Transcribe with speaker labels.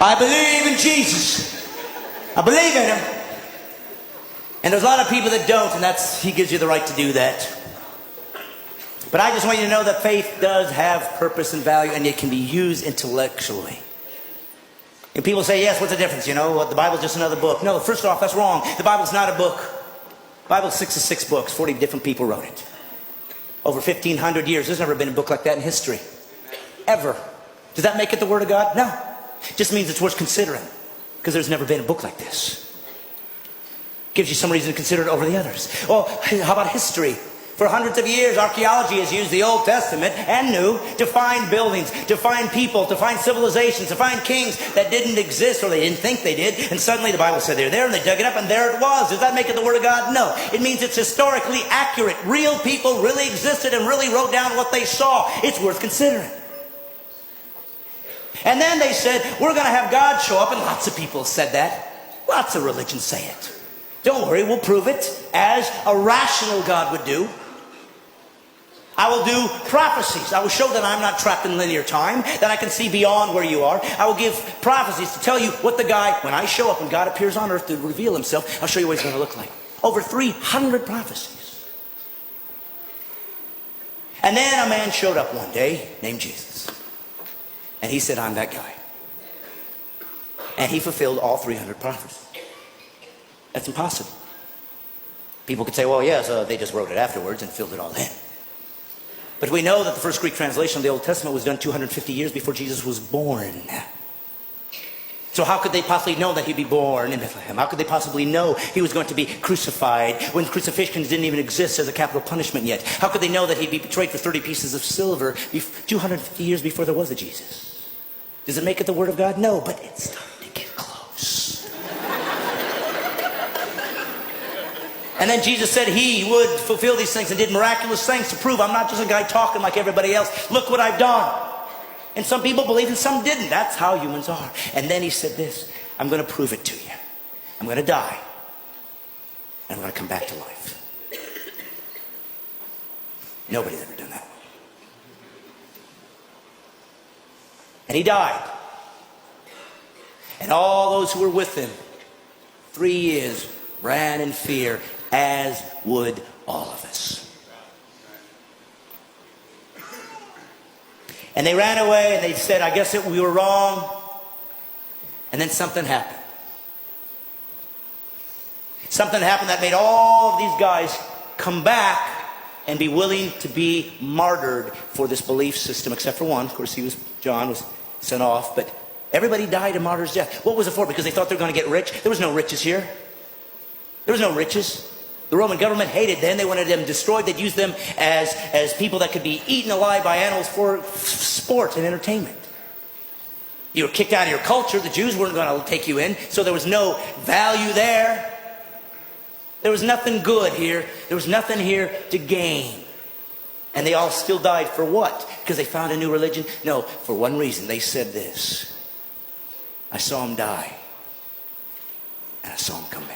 Speaker 1: I believe in Jesus. I believe in him. And there's a lot of people that don't, and he gives you the right to do that. But I just want you to know that faith does have purpose and value, and it can be used intellectually. And people say, yes, what's the difference? You know, the Bible's just another book. No, first off, that's wrong. The Bible's not a book. The Bible's 66 books. 40 different people wrote it. Over 1,500 years. There's never been a book like that in history. Ever. Does that make it the Word of God? No. It just means it's worth considering. Because there's never been a book like this. Gives you some reason to consider it over the others. Well, how about history? For hundreds of years, archaeology has used the Old Testament and New to find buildings, to find people, to find civilizations, to find kings that didn't exist or they didn't think they did. And suddenly the Bible said they're there and they dug it up and there it was. Does that make it the Word of God? No. It means it's historically accurate. Real people really existed and really wrote down what they saw. It's worth considering. And then they said, we're going to have God show up. And lots of people said that. Lots of religions say it. Don't worry, we'll prove it as a rational God would do. I will do prophecies. I will show that I'm not trapped in linear time, that I can see beyond where you are. I will give prophecies to tell you what the guy, when I show up, when God appears on earth to reveal himself, I'll show you what he's going to look like. Over 300 prophecies. And then a man showed up one day named Jesus. And he said, I'm that guy. And he fulfilled all 300 prophecies. That's impossible. People could say, well, yes, they just wrote it afterwards and filled it all in. But we know that the first Greek translation of the Old Testament was done 250 years before Jesus was born. So how could they possibly know that he'd be born in Bethlehem? How could they possibly know he was going to be crucified when crucifixions didn't even exist as a capital punishment yet? How could they know that he'd be betrayed for 30 pieces of silver 250 years before there was a Jesus? Does it make it the Word of God? No, but it's starting to get close. And then Jesus said he would fulfill these things and did miraculous things to prove I'm not just a guy talking like everybody else. Look what I've done. And some people believed and some didn't. That's how humans are. And then he said this, I'm going to prove it to you. I'm going to die. And I'm going to come back to life. Nobody's ever done that. And he died. And all those who were with him, 3 years, ran in fear, as would all of us. And they ran away and they said, I guess we were wrong. And then something happened. Something happened that made all of these guys come back and be willing to be martyred for this belief system, except for one. Of course, John was sent off, but everybody died a martyr's death. What was it for? Because they thought they were going to get rich? There was no riches here. There was no riches. The Roman government hated them. They wanted them destroyed. They'd use them as people that could be eaten alive by animals for sport and entertainment. You were kicked out of your culture. The Jews weren't going to take you in, so there was no value there. There was nothing good here. There was nothing here to gain. And they all still died for what? Because they found a new religion? No, for one reason. They said this. I saw him die. And I saw him come back.